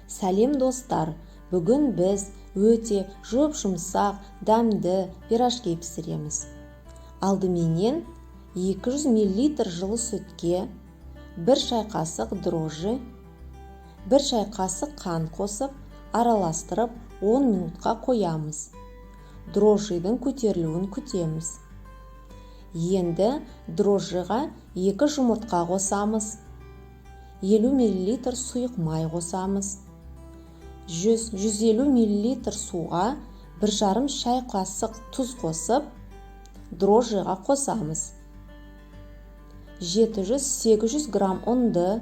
Сәлем достар, бүгін біз өте жұп-жұмсақ, дәмді пирожки пісіреміз. Алдыменен 200 мл жылы сүтке 1 шай қасық дрожжи, 1 шай қасық қант қосып, араластырып 10 минутқа қоямыз. Дрожжидің көтерілуін күтеміз. Енді дрожжиға 2 жұмыртқа қосамыз. 50 мл сұйық май қосамыз. 100-150 мл суға 1,5 шай қасық тұз қосып, дрожжиға қосамыз. 700-800 грамм ұнды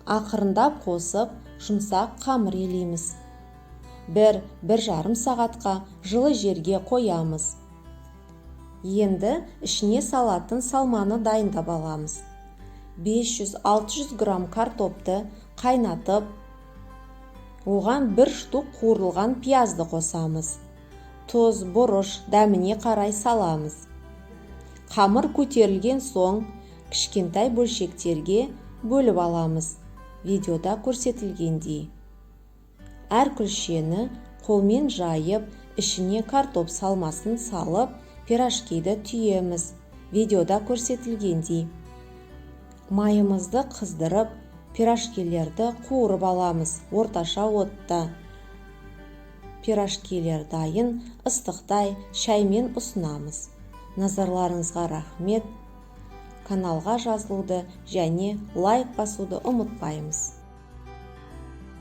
ақырындап қосып, жұмсақ қамыр елейміз. 1-1,5 сағатқа жылы жерге қоямыз. Енді ішіне салатын салманы дайындап аламыз. 500-600 грамм картопты қайнатып, оған 1 штук қуырылған пиязды қосамыз. Тұз, бұрыш дәміне қарай саламыз. Қамыр көтерілген соң, кішкентай бөлшектерге бөліп аламыз. Видеода көрсетілгендей. Әр күлшені қолмен жайып, ішіне картоп салмасын салып, пирожкиді түйеміз. Видеода көрсетілгендей. Майымызды қыздырып, пирожкилерді қуырып аламыз. Орташа отта. Пирожкилер дайын, ыстықтай шаймен ұсынамыз. Назарларыңызға рахмет. Каналға жазылуды және лайк басуды ұмытпаймыз.